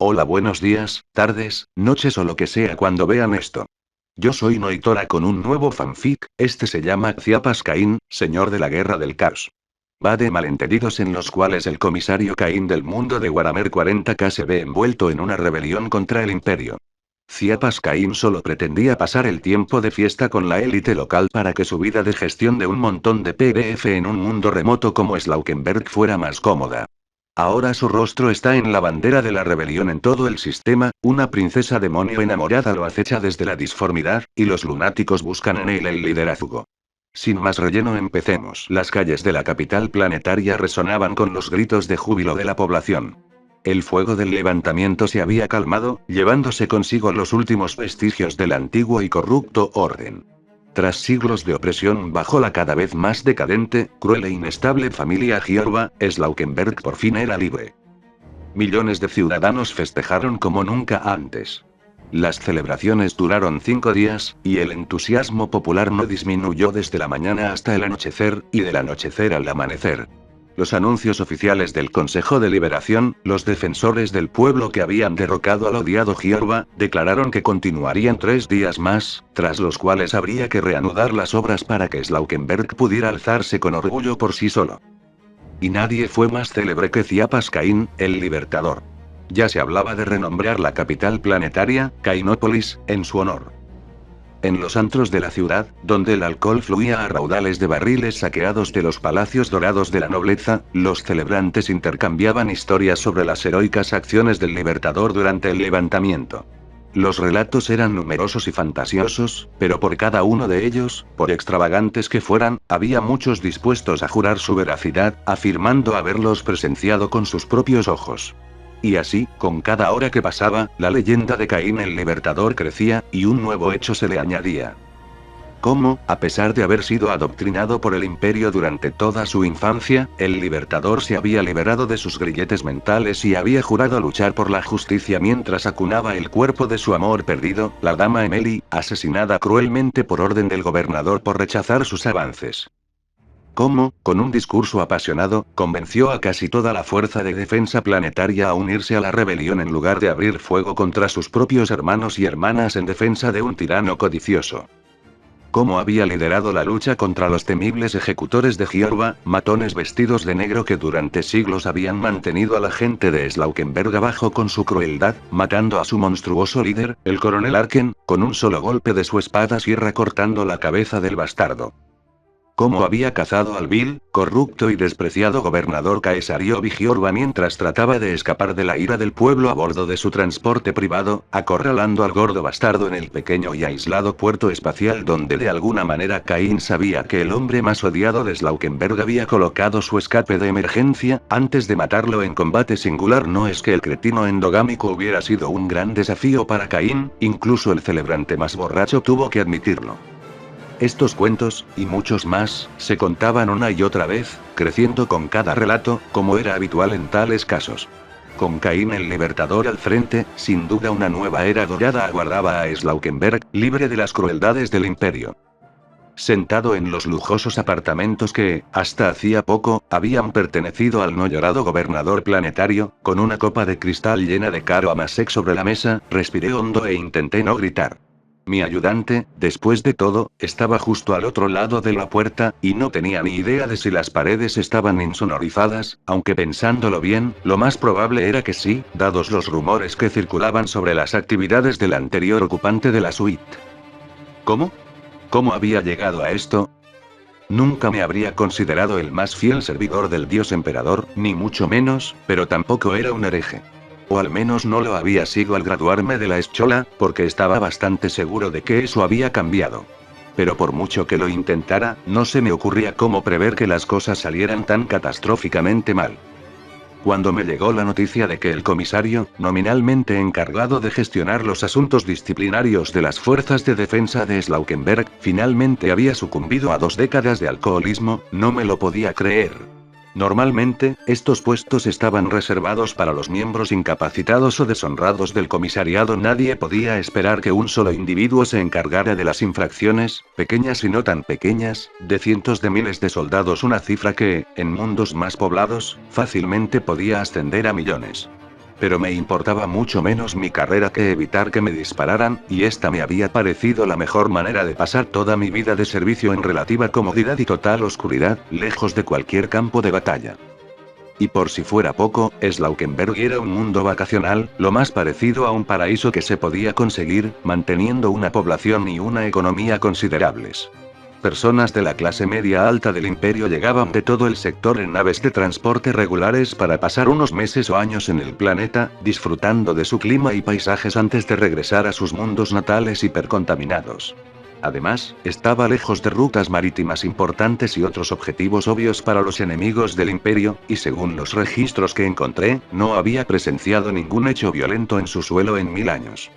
Hola, buenos días, tardes, noches o lo que sea cuando vean esto. Yo soy Noitora con un nuevo fanfic, este se llama Ciapas Caín, Señor de la Guerra del Caos. Va de malentendidos en los cuales el comisario Caín del mundo de Warhammer 40K se ve envuelto en una rebelión contra el Imperio. Ciapas Caín solo pretendía pasar el tiempo de fiesta con la élite local para que su vida de gestión de un montón de PDF en un mundo remoto como Slaukenberg fuera más cómoda. Ahora su rostro está en la bandera de la rebelión en todo el sistema, una princesa demonio enamorada lo acecha desde la disformidad, y los lunáticos buscan en él el liderazgo. Sin más relleno, empecemos. Las calles de la capital planetaria resonaban con los gritos de júbilo de la población. El fuego del levantamiento se había calmado, llevándose consigo los últimos vestigios del antiguo y corrupto orden. Tras siglos de opresión bajo la cada vez más decadente, cruel e inestable familia Giorba, Slaukenberg por fin era libre. Millones de ciudadanos festejaron como nunca antes. Las celebraciones duraron 5 días, y el entusiasmo popular no disminuyó desde la mañana hasta el anochecer, y del anochecer al amanecer. Los anuncios oficiales del Consejo de Liberación, los defensores del pueblo que habían derrocado al odiado Giorba, declararon que continuarían 3 días más, tras los cuales habría que reanudar las obras para que Slaukenberg pudiera alzarse con orgullo por sí solo. Y nadie fue más célebre que Ciapas Caín, el Libertador. Ya se hablaba de renombrar la capital planetaria, Cainópolis, en su honor. En los antros de la ciudad, donde el alcohol fluía a raudales de barriles saqueados de los palacios dorados de la nobleza, los celebrantes intercambiaban historias sobre las heroicas acciones del Libertador durante el levantamiento. Los relatos eran numerosos y fantasiosos, pero por cada uno de ellos, por extravagantes que fueran, había muchos dispuestos a jurar su veracidad, afirmando haberlos presenciado con sus propios ojos. Y así, con cada hora que pasaba, la leyenda de Caín el Libertador crecía, y un nuevo hecho se le añadía. Cómo, a pesar de haber sido adoctrinado por el Imperio durante toda su infancia, el Libertador se había liberado de sus grilletes mentales y había jurado luchar por la justicia mientras acunaba el cuerpo de su amor perdido, la dama Emily, asesinada cruelmente por orden del gobernador por rechazar sus avances. Cómo, con un discurso apasionado, convenció a casi toda la fuerza de defensa planetaria a unirse a la rebelión en lugar de abrir fuego contra sus propios hermanos y hermanas en defensa de un tirano codicioso. Cómo había liderado la lucha contra los temibles ejecutores de Giorba, matones vestidos de negro que durante siglos habían mantenido a la gente de Slaukenberg abajo con su crueldad, matando a su monstruoso líder, el coronel Arken, con un solo golpe de su espada sierra cortando la cabeza del bastardo. Cómo había cazado al vil, corrupto y despreciado gobernador Caesario Giorba mientras trataba de escapar de la ira del pueblo a bordo de su transporte privado, acorralando al gordo bastardo en el pequeño y aislado puerto espacial donde de alguna manera Caín sabía que el hombre más odiado de Slaukenberg había colocado su escape de emergencia, antes de matarlo en combate singular. No es que el cretino endogámico hubiera sido un gran desafío para Caín, incluso el celebrante más borracho tuvo que admitirlo. Estos cuentos, y muchos más, se contaban una y otra vez, creciendo con cada relato, como era habitual en tales casos. Con Caín el Libertador al frente, sin duda una nueva era dorada aguardaba a Slaukenberg, libre de las crueldades del Imperio. Sentado en los lujosos apartamentos que, hasta hacía poco, habían pertenecido al no llorado gobernador planetario, con una copa de cristal llena de caro amasec sobre la mesa, respiré hondo e intenté no gritar. Mi ayudante, después de todo, estaba justo al otro lado de la puerta, y no tenía ni idea de si las paredes estaban insonorizadas, aunque pensándolo bien, lo más probable era que sí, dados los rumores que circulaban sobre las actividades del anterior ocupante de la suite. ¿Cómo? ¿Cómo había llegado a esto? Nunca me habría considerado el más fiel servidor del dios emperador, ni mucho menos, pero tampoco era un hereje. O al menos no lo había sido al graduarme de la escuela, porque estaba bastante seguro de que eso había cambiado. Pero por mucho que lo intentara, no se me ocurría cómo prever que las cosas salieran tan catastróficamente mal. Cuando me llegó la noticia de que el comisario, nominalmente encargado de gestionar los asuntos disciplinarios de las fuerzas de defensa de Slaukenberg, finalmente había sucumbido a 2 décadas de alcoholismo, no me lo podía creer. Normalmente, estos puestos estaban reservados para los miembros incapacitados o deshonrados del comisariado. Nadie podía esperar que un solo individuo se encargara de las infracciones, pequeñas y no tan pequeñas, de cientos de miles de soldados, una cifra que, en mundos más poblados, fácilmente podía ascender a millones. Pero me importaba mucho menos mi carrera que evitar que me dispararan, y esta me había parecido la mejor manera de pasar toda mi vida de servicio en relativa comodidad y total oscuridad, lejos de cualquier campo de batalla. Y por si fuera poco, Slaukenberg era un mundo vacacional, lo más parecido a un paraíso que se podía conseguir, manteniendo una población y una economía considerables. Personas de la clase media alta del imperio llegaban de todo el sector en naves de transporte regulares para pasar unos meses o años en el planeta, disfrutando de su clima y paisajes antes de regresar a sus mundos natales hipercontaminados. Además, estaba lejos de rutas marítimas importantes y otros objetivos obvios para los enemigos del imperio, y según los registros que encontré, no había presenciado ningún hecho violento en su suelo en 1000 años.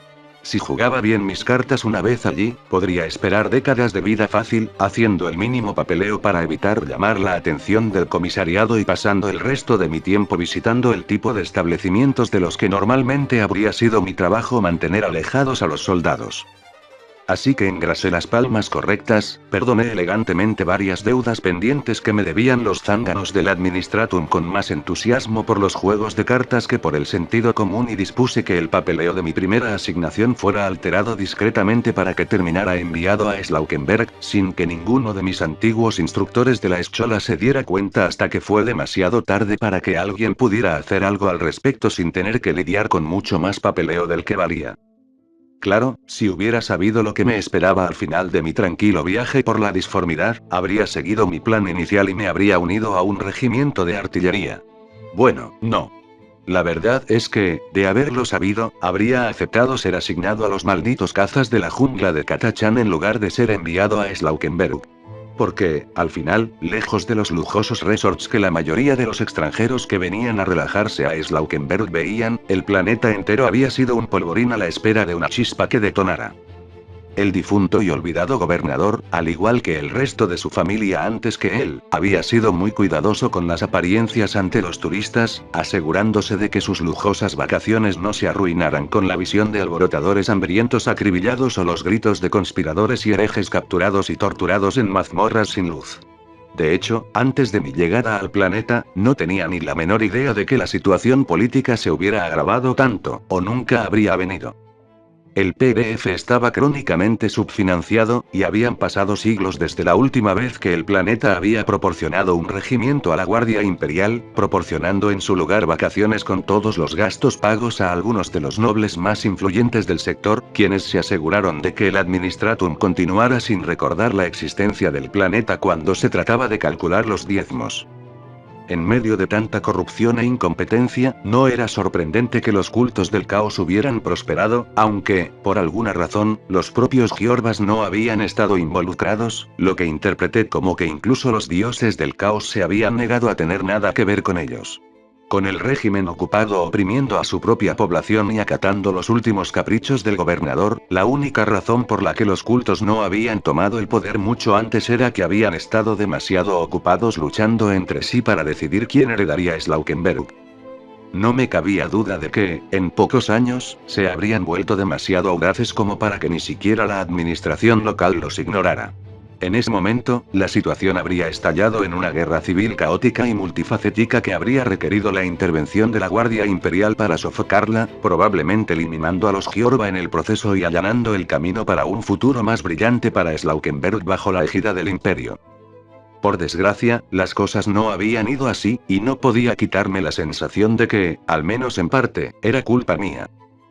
Si jugaba bien mis cartas una vez allí, podría esperar décadas de vida fácil, haciendo el mínimo papeleo para evitar llamar la atención del comisariado y pasando el resto de mi tiempo visitando el tipo de establecimientos de los que normalmente habría sido mi trabajo mantener alejados a los soldados. Así que engrasé las palmas correctas, perdoné elegantemente varias deudas pendientes que me debían los zánganos del Administratum con más entusiasmo por los juegos de cartas que por el sentido común y dispuse que el papeleo de mi primera asignación fuera alterado discretamente para que terminara enviado a Slaukenberg, sin que ninguno de mis antiguos instructores de la escuela se diera cuenta hasta que fue demasiado tarde para que alguien pudiera hacer algo al respecto sin tener que lidiar con mucho más papeleo del que valía. Claro, si hubiera sabido lo que me esperaba al final de mi tranquilo viaje por la disformidad, habría seguido mi plan inicial y me habría unido a un regimiento de artillería. Bueno, no. La verdad es que, de haberlo sabido, habría aceptado ser asignado a los malditos cazas de la jungla de Katachan en lugar de ser enviado a Slaukenberg. Porque, al final, lejos de los lujosos resorts que la mayoría de los extranjeros que venían a relajarse a Slaukenberg veían, el planeta entero había sido un polvorín a la espera de una chispa que detonara. El difunto y olvidado gobernador, al igual que el resto de su familia antes que él, había sido muy cuidadoso con las apariencias ante los turistas, asegurándose de que sus lujosas vacaciones no se arruinaran con la visión de alborotadores hambrientos acribillados o los gritos de conspiradores y herejes capturados y torturados en mazmorras sin luz. De hecho, antes de mi llegada al planeta, no tenía ni la menor idea de que la situación política se hubiera agravado tanto, o nunca habría venido. El PDF estaba crónicamente subfinanciado, y habían pasado siglos desde la última vez que el planeta había proporcionado un regimiento a la Guardia Imperial, proporcionando en su lugar vacaciones con todos los gastos pagos a algunos de los nobles más influyentes del sector, quienes se aseguraron de que el Administratum continuara sin recordar la existencia del planeta cuando se trataba de calcular los diezmos. En medio de tanta corrupción e incompetencia, no era sorprendente que los cultos del caos hubieran prosperado, aunque, por alguna razón, los propios Giorbas no habían estado involucrados, lo que interpreté como que incluso los dioses del caos se habían negado a tener nada que ver con ellos. Con el régimen ocupado oprimiendo a su propia población y acatando los últimos caprichos del gobernador, la única razón por la que los cultos no habían tomado el poder mucho antes era que habían estado demasiado ocupados luchando entre sí para decidir quién heredaría Slaukenberg. No me cabía duda de que, en pocos años, se habrían vuelto demasiado audaces como para que ni siquiera la administración local los ignorara. En ese momento, la situación habría estallado en una guerra civil caótica y multifacética que habría requerido la intervención de la Guardia Imperial para sofocarla, probablemente eliminando a los Giorba en el proceso y allanando el camino para un futuro más brillante para Slaukenberg bajo la égida del Imperio. Por desgracia, las cosas no habían ido así, y no podía quitarme la sensación de que, al menos en parte, era culpa mía.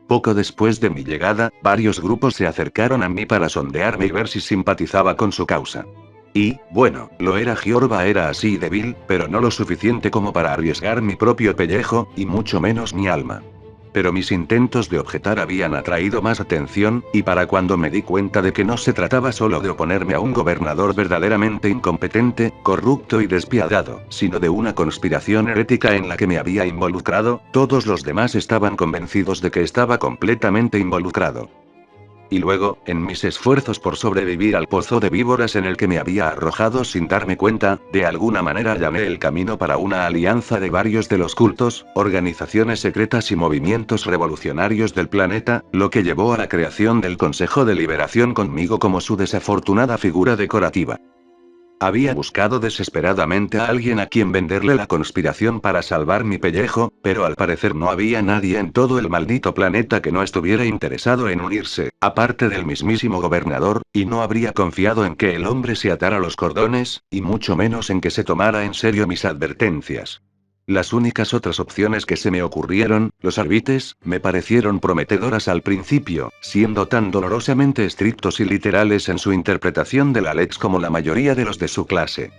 Poco después de mi llegada, varios grupos se acercaron a mí para sondearme y ver si simpatizaba con su causa. Y, bueno, lo era Giorba era así débil, pero no lo suficiente como para arriesgar mi propio pellejo, y mucho menos mi alma. Pero mis intentos de objetar habían atraído más atención, y para cuando me di cuenta de que no se trataba solo de oponerme a un gobernador verdaderamente incompetente, corrupto y despiadado, sino de una conspiración herética en la que me había involucrado, todos los demás estaban convencidos de que estaba completamente involucrado. Y luego, en mis esfuerzos por sobrevivir al pozo de víboras en el que me había arrojado sin darme cuenta, de alguna manera allané el camino para una alianza de varios de los cultos, organizaciones secretas y movimientos revolucionarios del planeta, lo que llevó a la creación del Consejo de Liberación conmigo como su desafortunada figura decorativa. Había buscado desesperadamente a alguien a quien venderle la conspiración para salvar mi pellejo, pero al parecer no había nadie en todo el maldito planeta que no estuviera interesado en unirse, aparte del mismísimo gobernador, y no habría confiado en que el hombre se atara los cordones, y mucho menos en que se tomara en serio mis advertencias. Las únicas otras opciones que se me ocurrieron, los arbites, me parecieron prometedoras al principio, siendo tan dolorosamente estrictos y literales en su interpretación de la lex como la mayoría de los de su clase.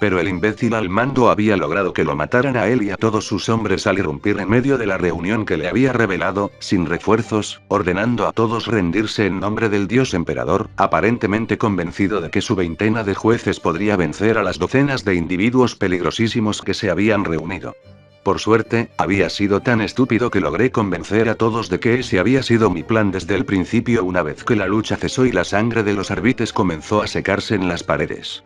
Pero el imbécil al mando había logrado que lo mataran a él y a todos sus hombres al irrumpir en medio de la reunión que le había revelado, sin refuerzos, ordenando a todos rendirse en nombre del dios emperador, aparentemente convencido de que su veintena de jueces podría vencer a las docenas de individuos peligrosísimos que se habían reunido. Por suerte, había sido tan estúpido que logré convencer a todos de que ese había sido mi plan desde el principio una vez que la lucha cesó y la sangre de los arbites comenzó a secarse en las paredes.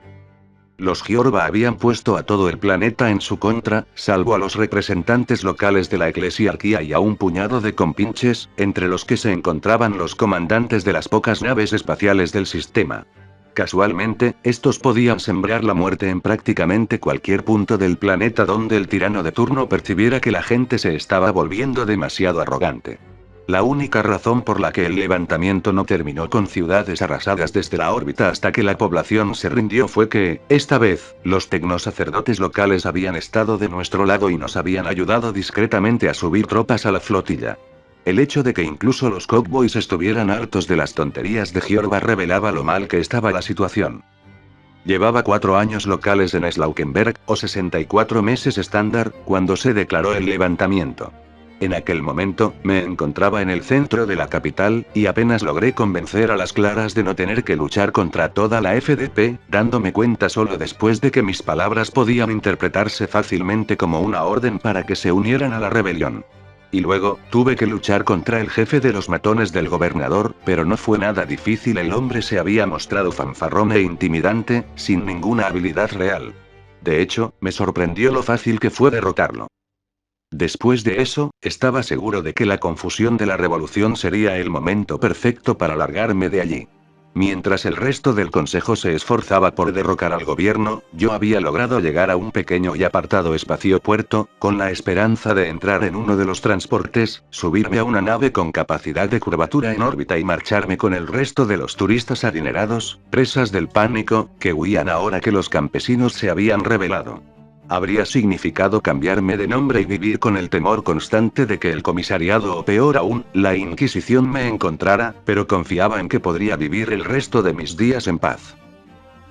Los Giorba habían puesto a todo el planeta en su contra, salvo a los representantes locales de la eclesiarquía y a un puñado de compinches, entre los que se encontraban los comandantes de las pocas naves espaciales del sistema. Casualmente, estos podían sembrar la muerte en prácticamente cualquier punto del planeta donde el tirano de turno percibiera que la gente se estaba volviendo demasiado arrogante. La única razón por la que el levantamiento no terminó con ciudades arrasadas desde la órbita hasta que la población se rindió fue que, esta vez, los tecnosacerdotes locales habían estado de nuestro lado y nos habían ayudado discretamente a subir tropas a la flotilla. El hecho de que incluso los cowboys estuvieran hartos de las tonterías de Giorba revelaba lo mal que estaba la situación. Llevaba 4 años locales en Slaukenberg, o 64 meses estándar, cuando se declaró el levantamiento. En aquel momento, me encontraba en el centro de la capital, y apenas logré convencer a las claras de no tener que luchar contra toda la FDP, dándome cuenta solo después de que mis palabras podían interpretarse fácilmente como una orden para que se unieran a la rebelión. Y luego, tuve que luchar contra el jefe de los matones del gobernador, pero no fue nada difícil, el hombre se había mostrado fanfarrón e intimidante, sin ninguna habilidad real. De hecho, me sorprendió lo fácil que fue derrotarlo. Después de eso, estaba seguro de que la confusión de la revolución sería el momento perfecto para largarme de allí. Mientras el resto del consejo se esforzaba por derrocar al gobierno, yo había logrado llegar a un pequeño y apartado espaciopuerto, con la esperanza de entrar en uno de los transportes, subirme a una nave con capacidad de curvatura en órbita y marcharme con el resto de los turistas adinerados, presas del pánico, que huían ahora que los campesinos se habían rebelado. Habría significado cambiarme de nombre y vivir con el temor constante de que el comisariado o peor aún, la Inquisición me encontrara, pero confiaba en que podría vivir el resto de mis días en paz.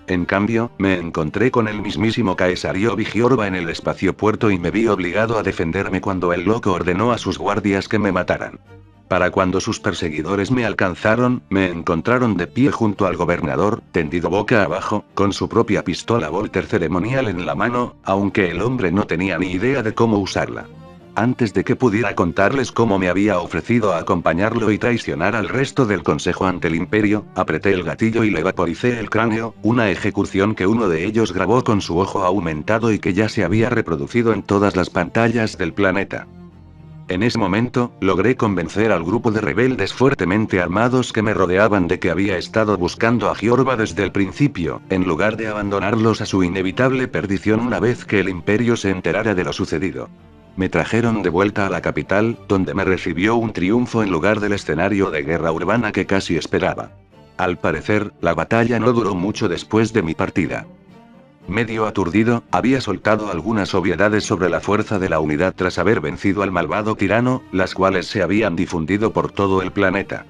En cambio, me encontré con el mismísimo Caesario Giorba en el espaciopuerto y me vi obligado a defenderme cuando el loco ordenó a sus guardias que me mataran. Para cuando sus perseguidores me alcanzaron, me encontraron de pie junto al gobernador, tendido boca abajo, con su propia pistola Volter ceremonial en la mano, aunque el hombre no tenía ni idea de cómo usarla. Antes de que pudiera contarles cómo me había ofrecido a acompañarlo y traicionar al resto del consejo ante el imperio, apreté el gatillo y le vaporicé el cráneo, una ejecución que uno de ellos grabó con su ojo aumentado y que ya se había reproducido en todas las pantallas del planeta. En ese momento, logré convencer al grupo de rebeldes fuertemente armados que me rodeaban de que había estado buscando a Giorba desde el principio, en lugar de abandonarlos a su inevitable perdición una vez que el imperio se enterara de lo sucedido. Me trajeron de vuelta a la capital, donde me recibió un triunfo en lugar del escenario de guerra urbana que casi esperaba. Al parecer, la batalla no duró mucho después de mi partida. Medio aturdido, había soltado algunas obviedades sobre la fuerza de la unidad tras haber vencido al malvado tirano, las cuales se habían difundido por todo el planeta.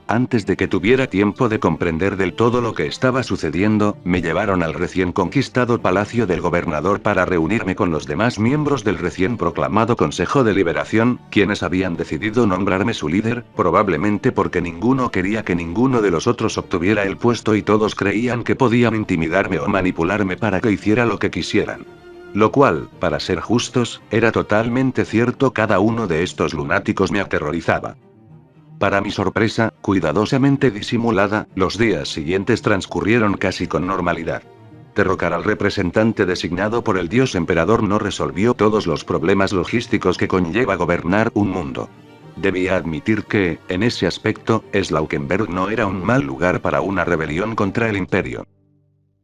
Antes de que tuviera tiempo de comprender del todo lo que estaba sucediendo, me llevaron al recién conquistado palacio del gobernador para reunirme con los demás miembros del recién proclamado Consejo de Liberación, quienes habían decidido nombrarme su líder, probablemente porque ninguno quería que ninguno de los otros obtuviera el puesto y todos creían que podían intimidarme o manipularme para que hiciera lo que quisieran. Lo cual, para ser justos, era totalmente cierto. Cada uno de estos lunáticos me aterrorizaba. Para mi sorpresa, cuidadosamente disimulada, los días siguientes transcurrieron casi con normalidad. Derrocar al representante designado por el dios emperador no resolvió todos los problemas logísticos que conlleva gobernar un mundo. Debía admitir que, en ese aspecto, Slaukenberg no era un mal lugar para una rebelión contra el imperio.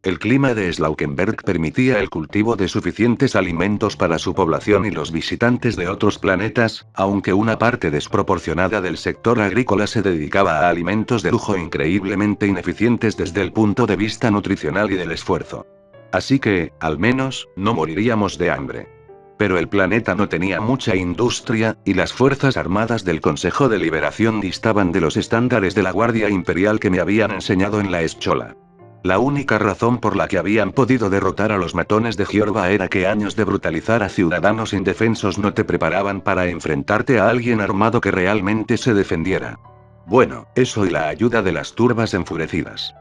El clima de Slaukenberg permitía el cultivo de suficientes alimentos para su población y los visitantes de otros planetas, aunque una parte desproporcionada del sector agrícola se dedicaba a alimentos de lujo increíblemente ineficientes desde el punto de vista nutricional y del esfuerzo. Así que, al menos, no moriríamos de hambre. Pero el planeta no tenía mucha industria, y las fuerzas armadas del Consejo de Liberación distaban de los estándares de la Guardia Imperial que me habían enseñado en la escuela. La única razón por la que habían podido derrotar a los matones de Giorba era que años de brutalizar a ciudadanos indefensos no te preparaban para enfrentarte a alguien armado que realmente se defendiera. Bueno, eso y la ayuda de las turbas enfurecidas.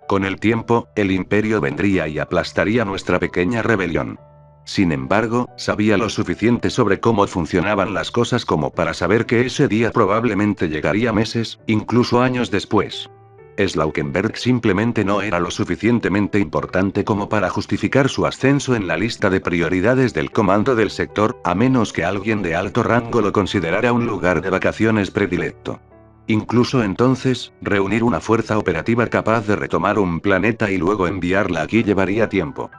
Con el tiempo, el imperio vendría y aplastaría nuestra pequeña rebelión. Sin embargo, sabía lo suficiente sobre cómo funcionaban las cosas como para saber que ese día probablemente llegaría meses, incluso años después. Slaukenberg simplemente no era lo suficientemente importante como para justificar su ascenso en la lista de prioridades del comando del sector, a menos que alguien de alto rango lo considerara un lugar de vacaciones predilecto. Incluso entonces, reunir una fuerza operativa capaz de retomar un planeta y luego enviarla aquí llevaría tiempo.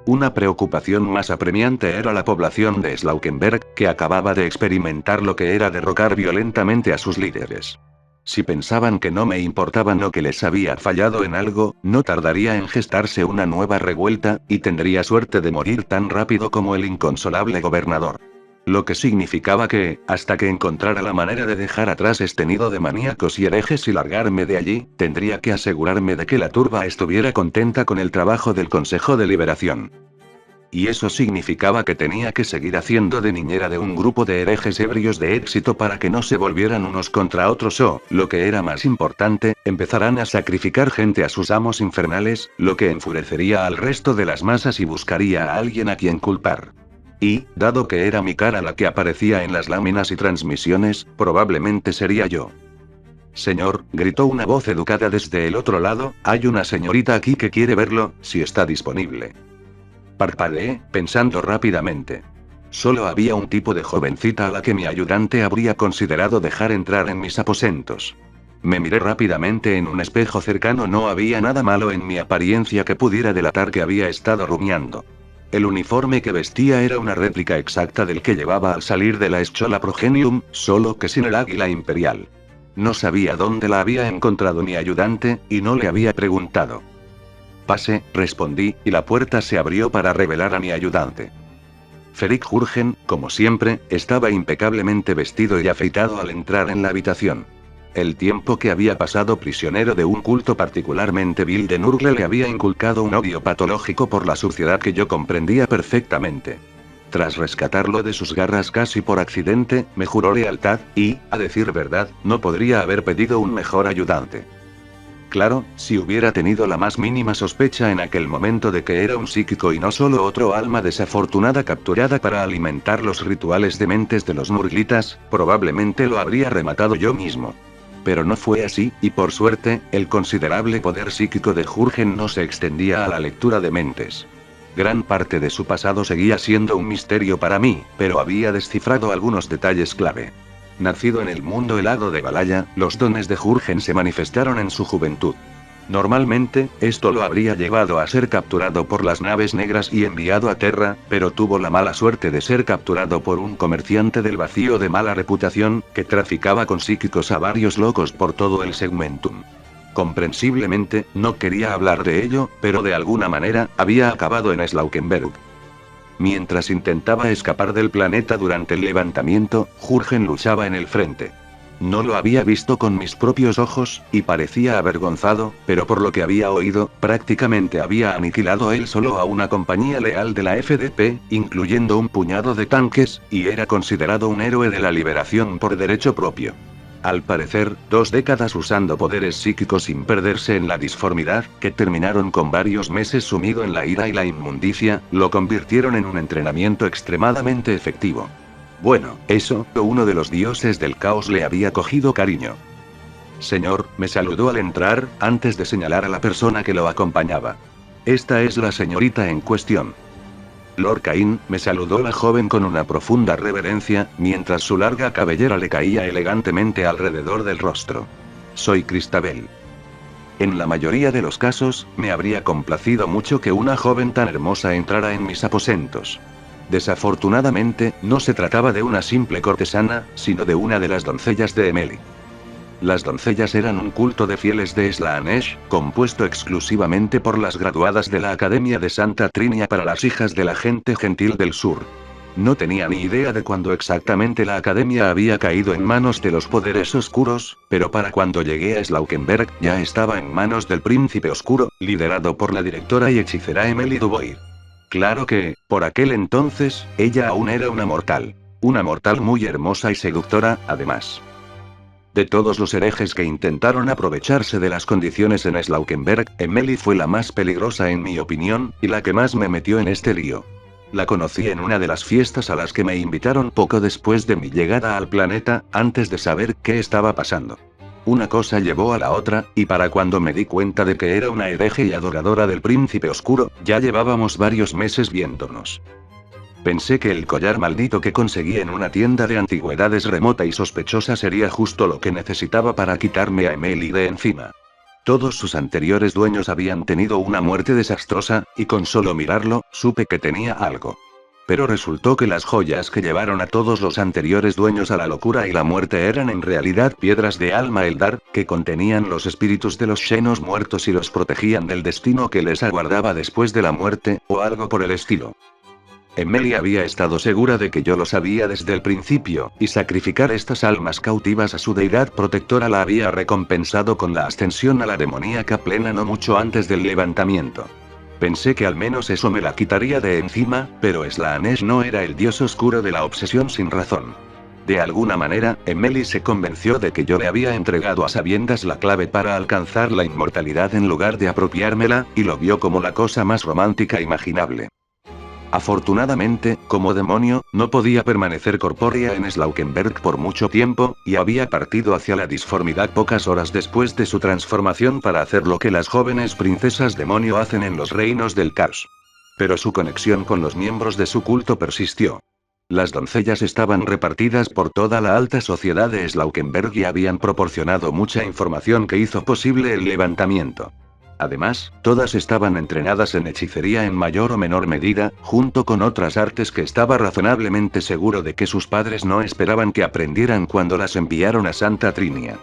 Una preocupación más apremiante era la población de Slaukenberg, que acababa de experimentar lo que era derrocar violentamente a sus líderes. Si pensaban que no me importaban o que les había fallado en algo, no tardaría en gestarse una nueva revuelta, y tendría suerte de morir tan rápido como el inconsolable gobernador. Lo que significaba que, hasta que encontrara la manera de dejar atrás este nido de maníacos y herejes y largarme de allí, tendría que asegurarme de que la turba estuviera contenta con el trabajo del Consejo de Liberación. Y eso significaba que tenía que seguir haciendo de niñera de un grupo de herejes ebrios de éxito para que no se volvieran unos contra otros o, lo que era más importante, empezaran a sacrificar gente a sus amos infernales, lo que enfurecería al resto de las masas y buscaría a alguien a quien culpar. Y, dado que era mi cara la que aparecía en las láminas y transmisiones, probablemente sería yo. Señor, gritó una voz educada desde el otro lado, hay una señorita aquí que quiere verlo, si está disponible. Parpadeé, pensando rápidamente. Solo había un tipo de jovencita a la que mi ayudante habría considerado dejar entrar en mis aposentos. Me miré rápidamente en un espejo cercano, no había nada malo en mi apariencia que pudiera delatar que había estado rumiando. El uniforme que vestía era una réplica exacta del que llevaba al salir de la Escuela Progenium, solo que sin el águila imperial. No sabía dónde la había encontrado mi ayudante, y no le había preguntado. Pase, respondí, y la puerta se abrió para revelar a mi ayudante. Ferik Jurgen, como siempre, estaba impecablemente vestido y afeitado al entrar en la habitación. El tiempo que había pasado prisionero de un culto particularmente vil de Nurgle le había inculcado un odio patológico por la suciedad que yo comprendía perfectamente. Tras rescatarlo de sus garras casi por accidente, me juró lealtad, y, a decir verdad, no podría haber pedido un mejor ayudante. Claro, si hubiera tenido la más mínima sospecha en aquel momento de que era un psíquico y no solo otro alma desafortunada capturada para alimentar los rituales dementes de los Nurglitas, probablemente lo habría rematado yo mismo. Pero no fue así, y por suerte, el considerable poder psíquico de Jurgen no se extendía a la lectura de mentes. Gran parte de su pasado seguía siendo un misterio para mí, pero había descifrado algunos detalles clave. Nacido en el mundo helado de Valhalla, los dones de Jurgen se manifestaron en su juventud. Normalmente, esto lo habría llevado a ser capturado por las naves negras y enviado a Terra, pero tuvo la mala suerte de ser capturado por un comerciante del vacío de mala reputación, que traficaba con psíquicos a varios locos por todo el segmentum. Comprensiblemente, no quería hablar de ello, pero de alguna manera, había acabado en Slaukenberg. Mientras intentaba escapar del planeta durante el levantamiento, Jurgen luchaba en el frente. No lo había visto con mis propios ojos, y parecía avergonzado, pero por lo que había oído, prácticamente había aniquilado él solo a una compañía leal de la FDP, incluyendo un puñado de tanques, y era considerado un héroe de la liberación por derecho propio. Al parecer, 2 décadas usando poderes psíquicos sin perderse en la disformidad, que terminaron con varios meses sumido en la ira y la inmundicia, lo convirtieron en un entrenamiento extremadamente efectivo. Bueno, eso, uno de los dioses del caos le había cogido cariño. Señor, me saludó al entrar, antes de señalar a la persona que lo acompañaba. Esta es la señorita en cuestión. Lord Cain, me saludó la joven con una profunda reverencia, mientras su larga cabellera le caía elegantemente alrededor del rostro. Soy Cristabel. En la mayoría de los casos, me habría complacido mucho que una joven tan hermosa entrara en mis aposentos. Desafortunadamente, no se trataba de una simple cortesana, sino de una de las doncellas de Emily. Las doncellas eran un culto de fieles de Slaanesh, compuesto exclusivamente por las graduadas de la Academia de Santa Trinia para las hijas de la gente gentil del sur. No tenía ni idea de cuándo exactamente la academia había caído en manos de los poderes oscuros, pero para cuando llegué a Slaukenberg ya estaba en manos del príncipe oscuro, liderado por la directora y hechicera Emily Dubois. Claro que, por aquel entonces, ella aún era una mortal. Una mortal muy hermosa y seductora, además. De todos los herejes que intentaron aprovecharse de las condiciones en Slaukenberg, Emily fue la más peligrosa en mi opinión, y la que más me metió en este lío. La conocí en una de las fiestas a las que me invitaron poco después de mi llegada al planeta, antes de saber qué estaba pasando. Una cosa llevó a la otra, y para cuando me di cuenta de que era una hereje y adoradora del príncipe oscuro, ya llevábamos varios meses viéndonos. Pensé que el collar maldito que conseguí en una tienda de antigüedades remota y sospechosa sería justo lo que necesitaba para quitarme a Emily de encima. Todos sus anteriores dueños habían tenido una muerte desastrosa, y con solo mirarlo, supe que tenía algo. Pero resultó que las joyas que llevaron a todos los anteriores dueños a la locura y la muerte eran en realidad piedras de alma Eldar, que contenían los espíritus de los Xenos muertos y los protegían del destino que les aguardaba después de la muerte, o algo por el estilo. Emily había estado segura de que yo lo sabía desde el principio, y sacrificar estas almas cautivas a su deidad protectora la había recompensado con la ascensión a la demoníaca plena no mucho antes del levantamiento. Pensé que al menos eso me la quitaría de encima, pero Slaanesh no era el dios oscuro de la obsesión sin razón. De alguna manera, Emily se convenció de que yo le había entregado a sabiendas la clave para alcanzar la inmortalidad en lugar de apropiármela, y lo vio como la cosa más romántica imaginable. Afortunadamente, como demonio, no podía permanecer corpórea en Slaukenberg por mucho tiempo, y había partido hacia la disformidad pocas horas después de su transformación para hacer lo que las jóvenes princesas demonio hacen en los reinos del caos. Pero su conexión con los miembros de su culto persistió. Las doncellas estaban repartidas por toda la alta sociedad de Slaukenberg y habían proporcionado mucha información que hizo posible el levantamiento. Además, todas estaban entrenadas en hechicería en mayor o menor medida, junto con otras artes que estaba razonablemente seguro de que sus padres no esperaban que aprendieran cuando las enviaron a Santa Trinia.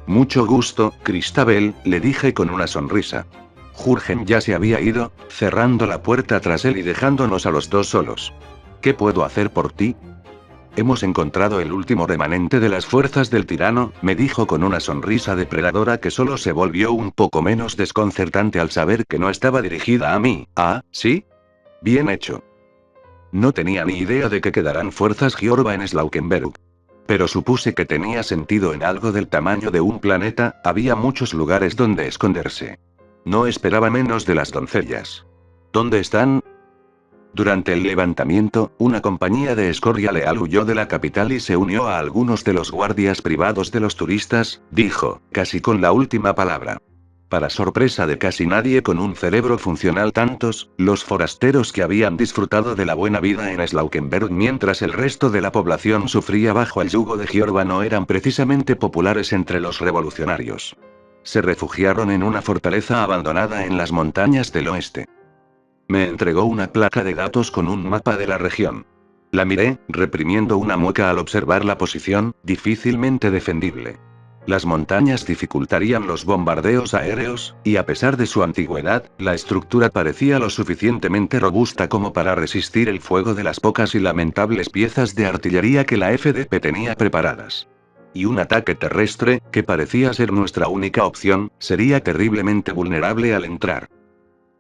Mucho gusto, Cristabel, le dije con una sonrisa. Jurgen ya se había ido, cerrando la puerta tras él y dejándonos a los dos solos. ¿Qué puedo hacer por ti? Hemos encontrado el último remanente de las fuerzas del tirano, me dijo con una sonrisa depredadora que solo se volvió un poco menos desconcertante al saber que no estaba dirigida a mí. ¿Ah, sí? Bien hecho. No tenía ni idea de que quedaran fuerzas Giorba en Slaukenberg. Pero supuse que tenía sentido en algo del tamaño de un planeta, había muchos lugares donde esconderse. No esperaba menos de las doncellas. ¿Dónde están? Durante el levantamiento, una compañía de escoria leal huyó de la capital y se unió a algunos de los guardias privados de los turistas, dijo, casi con la última palabra. Para sorpresa de casi nadie con un cerebro funcional tantos, los forasteros que habían disfrutado de la buena vida en Slaukenberg mientras el resto de la población sufría bajo el yugo de Giorba no eran precisamente populares entre los revolucionarios. Se refugiaron en una fortaleza abandonada en las montañas del oeste. Me entregó una placa de datos con un mapa de la región. La miré, reprimiendo una mueca al observar la posición, difícilmente defendible. Las montañas dificultarían los bombardeos aéreos, y a pesar de su antigüedad, la estructura parecía lo suficientemente robusta como para resistir el fuego de las pocas y lamentables piezas de artillería que la FDP tenía preparadas. Y un ataque terrestre, que parecía ser nuestra única opción, sería terriblemente vulnerable al entrar.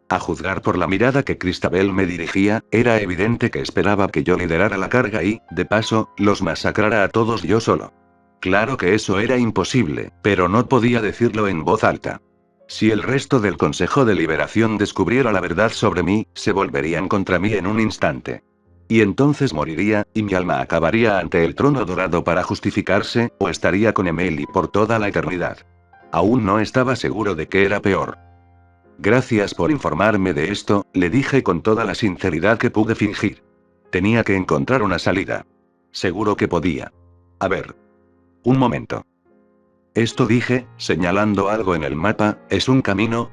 A juzgar por la mirada que Cristabel me dirigía, era evidente que esperaba que yo liderara la carga y, de paso, los masacrara a todos yo solo. Claro que eso era imposible, pero no podía decirlo en voz alta. Si el resto del Consejo de Liberación descubriera la verdad sobre mí, se volverían contra mí en un instante. Y entonces moriría, y mi alma acabaría ante el trono dorado para justificarse, o estaría con Emily por toda la eternidad. Aún no estaba seguro de qué era peor. Gracias por informarme de esto, le dije con toda la sinceridad que pude fingir. Tenía que encontrar una salida. Seguro que podía. A ver. Un momento. Esto dije, señalando algo en el mapa, ¿es un camino?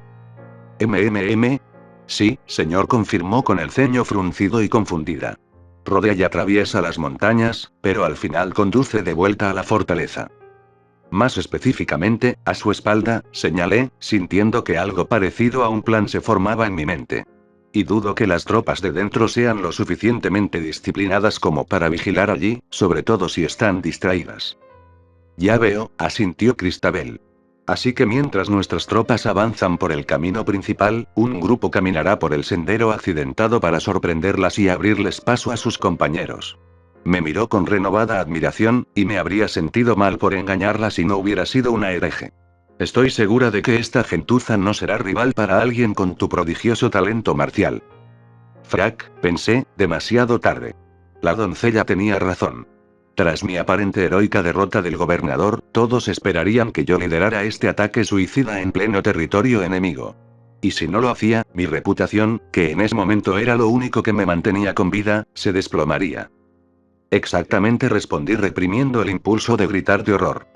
Sí, señor, confirmó con el ceño fruncido y confundida. Rodea y atraviesa las montañas, pero al final conduce de vuelta a la fortaleza. Más específicamente, a su espalda, señalé, sintiendo que algo parecido a un plan se formaba en mi mente. Y dudo que las tropas de dentro sean lo suficientemente disciplinadas como para vigilar allí, sobre todo si están distraídas. Ya veo, asintió Cristabel. Así que mientras nuestras tropas avanzan por el camino principal, un grupo caminará por el sendero accidentado para sorprenderlas y abrirles paso a sus compañeros. Me miró con renovada admiración, y me habría sentido mal por engañarla si no hubiera sido una hereje. Estoy segura de que esta gentuza no será rival para alguien con tu prodigioso talento marcial. Frac, pensé, demasiado tarde. La doncella tenía razón. Tras mi aparente heroica derrota del gobernador, todos esperarían que yo liderara este ataque suicida en pleno territorio enemigo. Y si no lo hacía, mi reputación, que en ese momento era lo único que me mantenía con vida, se desplomaría. Exactamente, respondí reprimiendo el impulso de gritar de horror.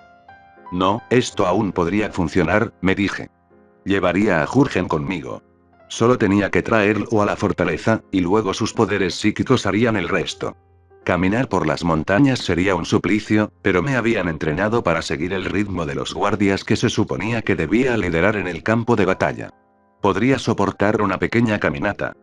No, esto aún podría funcionar, me dije. Llevaría a Jurgen conmigo. Solo tenía que traerlo a la fortaleza, y luego sus poderes psíquicos harían el resto. Caminar por las montañas sería un suplicio, pero me habían entrenado para seguir el ritmo de los guardias que se suponía que debía liderar en el campo de batalla. Podría soportar una pequeña caminata.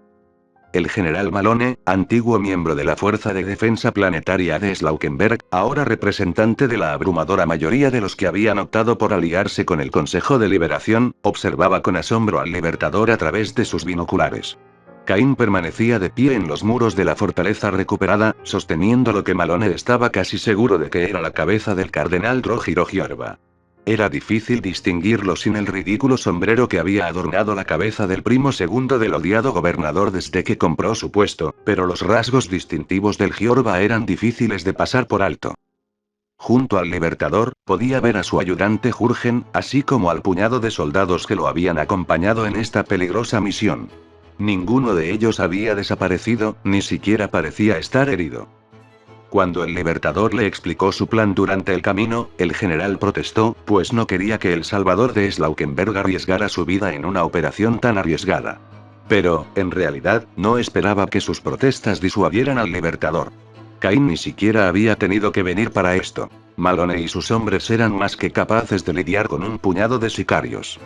El general Malone, antiguo miembro de la Fuerza de Defensa Planetaria de Slaukenberg, ahora representante de la abrumadora mayoría de los que habían optado por aliarse con el Consejo de Liberación, observaba con asombro al Libertador a través de sus binoculares. Caín permanecía de pie en los muros de la fortaleza recuperada, sosteniendo lo que Malone estaba casi seguro de que era la cabeza del cardenal Drogiro Giorba. Era difícil distinguirlo sin el ridículo sombrero que había adornado la cabeza del primo segundo del odiado gobernador desde que compró su puesto, pero los rasgos distintivos del Giorba eran difíciles de pasar por alto. Junto al Libertador, podía ver a su ayudante Jurgen, así como al puñado de soldados que lo habían acompañado en esta peligrosa misión. Ninguno de ellos había desaparecido, ni siquiera parecía estar herido. Cuando el Libertador le explicó su plan durante el camino, el general protestó, pues no quería que el salvador de Slaukenberg arriesgara su vida en una operación tan arriesgada. Pero, en realidad, no esperaba que sus protestas disuadieran al Libertador. Caín ni siquiera había tenido que venir para esto. Malone y sus hombres eran más que capaces de lidiar con un puñado de sicarios.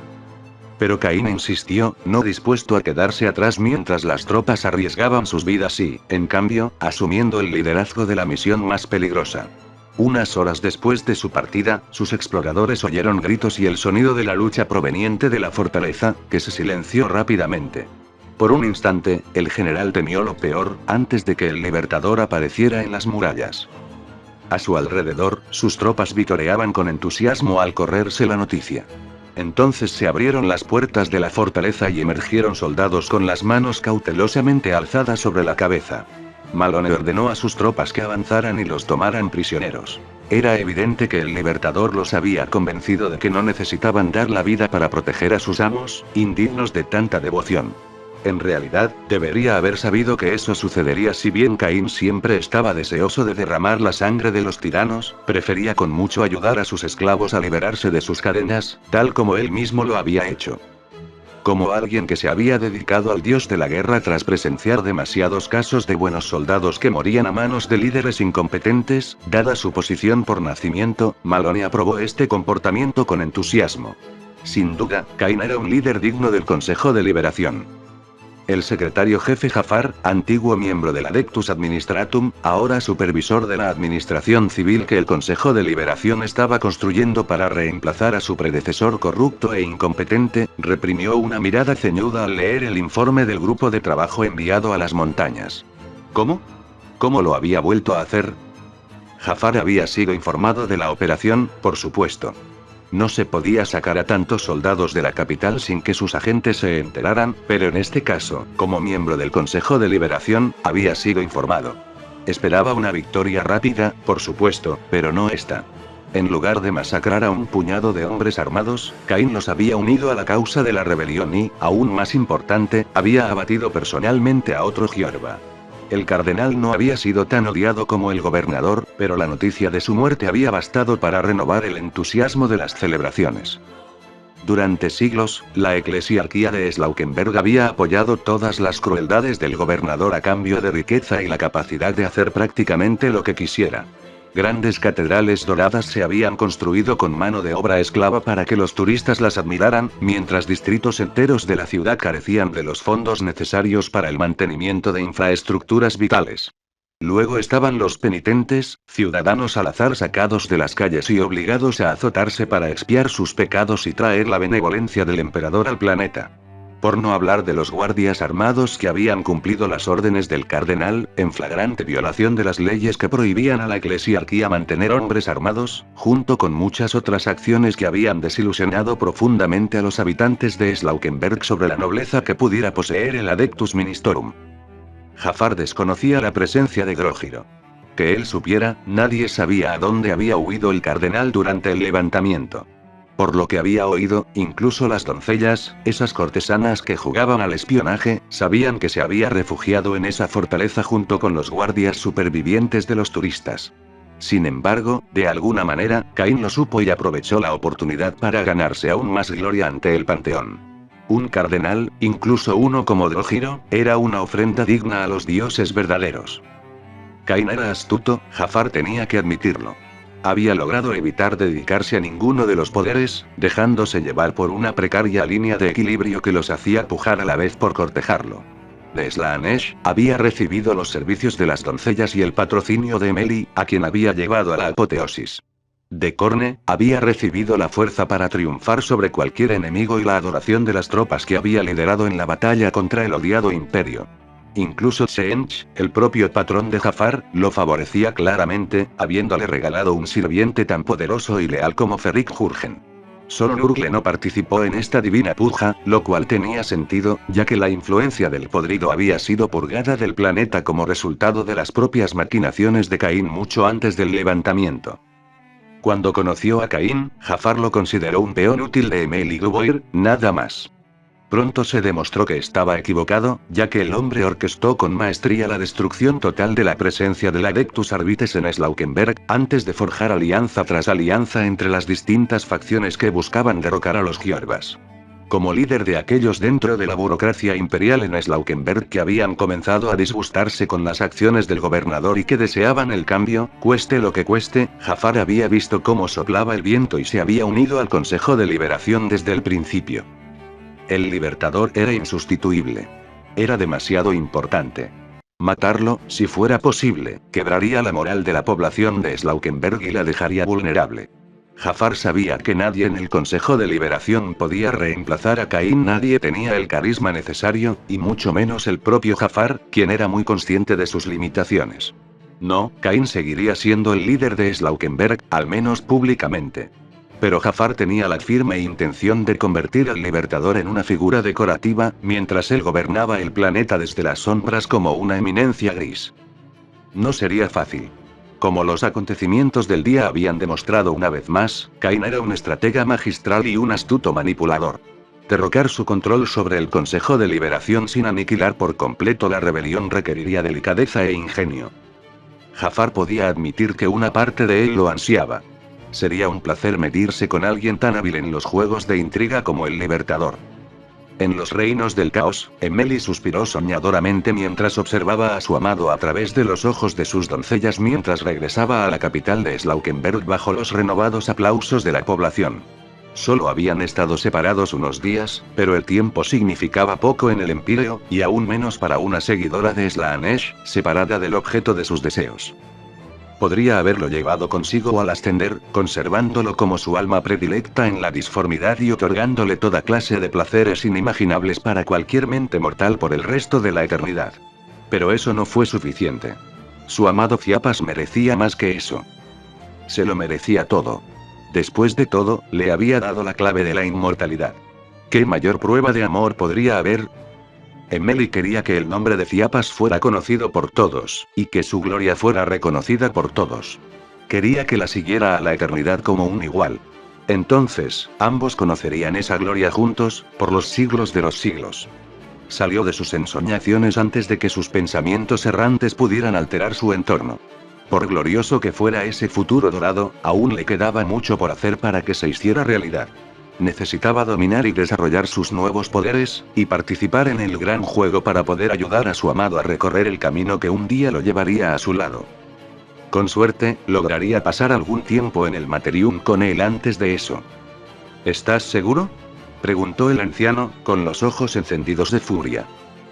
Pero Caín insistió, no dispuesto a quedarse atrás mientras las tropas arriesgaban sus vidas y, en cambio, asumiendo el liderazgo de la misión más peligrosa. Unas horas después de su partida, sus exploradores oyeron gritos y el sonido de la lucha proveniente de la fortaleza, que se silenció rápidamente. Por un instante, el general temió lo peor, antes de que el Libertador apareciera en las murallas. A su alrededor, sus tropas vitoreaban con entusiasmo al correrse la noticia. Entonces se abrieron las puertas de la fortaleza y emergieron soldados con las manos cautelosamente alzadas sobre la cabeza. Malone ordenó a sus tropas que avanzaran y los tomaran prisioneros. Era evidente que el Libertador los había convencido de que no necesitaban dar la vida para proteger a sus amos, indignos de tanta devoción. En realidad, debería haber sabido que eso sucedería. Si bien Caín siempre estaba deseoso de derramar la sangre de los tiranos, prefería con mucho ayudar a sus esclavos a liberarse de sus cadenas, tal como él mismo lo había hecho. Como alguien que se había dedicado al dios de la guerra tras presenciar demasiados casos de buenos soldados que morían a manos de líderes incompetentes, dada su posición por nacimiento, Malone aprobó este comportamiento con entusiasmo. Sin duda, Caín era un líder digno del Consejo de Liberación. El secretario jefe Jafar, antiguo miembro del Adeptus Administratum, ahora supervisor de la administración civil que el Consejo de Liberación estaba construyendo para reemplazar a su predecesor corrupto e incompetente, reprimió una mirada ceñuda al leer el informe del grupo de trabajo enviado a las montañas. ¿Cómo? ¿Cómo lo había vuelto a hacer? Jafar había sido informado de la operación, por supuesto. No se podía sacar a tantos soldados de la capital sin que sus agentes se enteraran, pero en este caso, como miembro del Consejo de Liberación, había sido informado. Esperaba una victoria rápida, por supuesto, pero no esta. En lugar de masacrar a un puñado de hombres armados, Caín los había unido a la causa de la rebelión y, aún más importante, había abatido personalmente a otro Giorba. El cardenal no había sido tan odiado como el gobernador, pero la noticia de su muerte había bastado para renovar el entusiasmo de las celebraciones. Durante siglos, la eclesiarquía de Slaukenberg había apoyado todas las crueldades del gobernador a cambio de riqueza y la capacidad de hacer prácticamente lo que quisiera. Grandes catedrales doradas se habían construido con mano de obra esclava para que los turistas las admiraran, mientras distritos enteros de la ciudad carecían de los fondos necesarios para el mantenimiento de infraestructuras vitales. Luego estaban los penitentes, ciudadanos al azar sacados de las calles y obligados a azotarse para expiar sus pecados y traer la benevolencia del emperador al planeta. Por no hablar de los guardias armados que habían cumplido las órdenes del cardenal, en flagrante violación de las leyes que prohibían a la eclesiarquía mantener hombres armados, junto con muchas otras acciones que habían desilusionado profundamente a los habitantes de Slaukenberg sobre la nobleza que pudiera poseer el Adeptus Ministorum. Jafar desconocía la presencia de Grógiro. Que él supiera, nadie sabía a dónde había huido el cardenal durante el levantamiento. Por lo que había oído, incluso las doncellas, esas cortesanas que jugaban al espionaje, sabían que se había refugiado en esa fortaleza junto con los guardias supervivientes de los turistas. Sin embargo, de alguna manera, Caín lo supo y aprovechó la oportunidad para ganarse aún más gloria ante el panteón. Un cardenal, incluso uno como Drógiro, era una ofrenda digna a los dioses verdaderos. Caín era astuto, Jafar tenía que admitirlo. Había logrado evitar dedicarse a ninguno de los poderes, dejándose llevar por una precaria línea de equilibrio que los hacía pujar a la vez por cortejarlo. De Slaanesh, había recibido los servicios de las doncellas y el patrocinio de Meli, a quien había llevado a la apoteosis. De Corne, había recibido la fuerza para triunfar sobre cualquier enemigo y la adoración de las tropas que había liderado en la batalla contra el odiado imperio. Incluso Tsench, el propio patrón de Jafar, lo favorecía claramente, habiéndole regalado un sirviente tan poderoso y leal como Ferric Jurgen. Solo Nurgle no participó en esta divina puja, lo cual tenía sentido, ya que la influencia del podrido había sido purgada del planeta como resultado de las propias maquinaciones de Caín mucho antes del levantamiento. Cuando conoció a Caín, Jafar lo consideró un peón útil de Emeli Dubois, nada más. Pronto se demostró que estaba equivocado, ya que el hombre orquestó con maestría la destrucción total de la presencia del Adeptus Arbites en Slaukenberg, antes de forjar alianza tras alianza entre las distintas facciones que buscaban derrocar a los Gjörvas. Como líder de aquellos dentro de la burocracia imperial en Slaukenberg que habían comenzado a disgustarse con las acciones del gobernador y que deseaban el cambio, cueste lo que cueste, Jafar había visto cómo soplaba el viento y se había unido al Consejo de Liberación desde el principio. El Libertador era insustituible. Era demasiado importante. Matarlo, si fuera posible, quebraría la moral de la población de Slaukenberg y la dejaría vulnerable. Jafar sabía que nadie en el Consejo de Liberación podía reemplazar a Caín, nadie tenía el carisma necesario, y mucho menos el propio Jafar, quien era muy consciente de sus limitaciones. No, Caín seguiría siendo el líder de Slaukenberg, al menos públicamente. Pero Jafar tenía la firme intención de convertir al Libertador en una figura decorativa, mientras él gobernaba el planeta desde las sombras como una eminencia gris. No sería fácil. Como los acontecimientos del día habían demostrado una vez más, Caín era un estratega magistral y un astuto manipulador. Derrocar su control sobre el Consejo de Liberación sin aniquilar por completo la rebelión requeriría delicadeza e ingenio. Jafar podía admitir que una parte de él lo ansiaba. Sería un placer medirse con alguien tan hábil en los juegos de intriga como el Libertador. En los reinos del caos, Emeli suspiró soñadoramente mientras observaba a su amado a través de los ojos de sus doncellas mientras regresaba a la capital de Slaukenberg bajo los renovados aplausos de la población. Solo habían estado separados unos días, pero el tiempo significaba poco en el Empíreo, y aún menos para una seguidora de Slaanesh, separada del objeto de sus deseos. Podría haberlo llevado consigo al ascender, conservándolo como su alma predilecta en la disformidad y otorgándole toda clase de placeres inimaginables para cualquier mente mortal por el resto de la eternidad. Pero eso no fue suficiente. Su amado Ciapas merecía más que eso. Se lo merecía todo. Después de todo, le había dado la clave de la inmortalidad. ¿Qué mayor prueba de amor podría haber? Emeli quería que el nombre de Ciapas fuera conocido por todos, y que su gloria fuera reconocida por todos. Quería que la siguiera a la eternidad como un igual. Entonces, ambos conocerían esa gloria juntos, por los siglos de los siglos. Salió de sus ensoñaciones antes de que sus pensamientos errantes pudieran alterar su entorno. Por glorioso que fuera ese futuro dorado, aún le quedaba mucho por hacer para que se hiciera realidad. Necesitaba dominar y desarrollar sus nuevos poderes, y participar en el gran juego para poder ayudar a su amado a recorrer el camino que un día lo llevaría a su lado. Con suerte, lograría pasar algún tiempo en el Materium con él antes de eso. ¿Estás seguro?, preguntó el anciano, con los ojos encendidos de furia.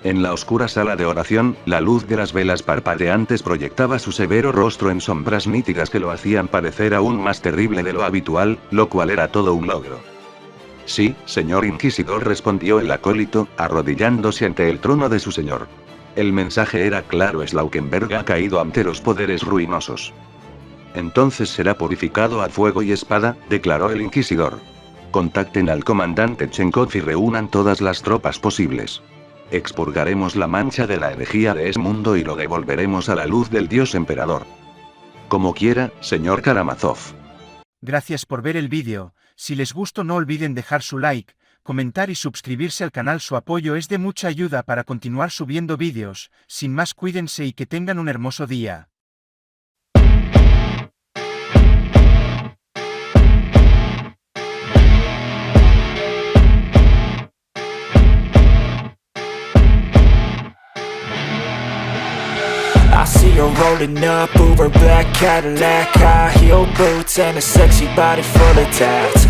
En la oscura sala de oración, la luz de las velas parpadeantes proyectaba su severo rostro en sombras nítidas que lo hacían parecer aún más terrible de lo habitual, lo cual era todo un logro. Sí, señor inquisidor, respondió el acólito, arrodillándose ante el trono de su señor. El mensaje era claro: Slaukenberg ha caído ante los poderes ruinosos. Entonces será purificado a fuego y espada, declaró el inquisidor. Contacten al comandante Chenkov y reúnan todas las tropas posibles. Expurgaremos la mancha de la herejía de ese mundo y lo devolveremos a la luz del dios emperador. Como quiera, señor Karamazov. Gracias por ver el vídeo. Si les gustó, no olviden dejar su like, comentar y suscribirse al canal. Su apoyo es de mucha ayuda para continuar subiendo vídeos. Sin más, cuídense y que tengan un hermoso día. I see her rolling up, Uber black Cadillac, high heel boots and a sexy body full of tats.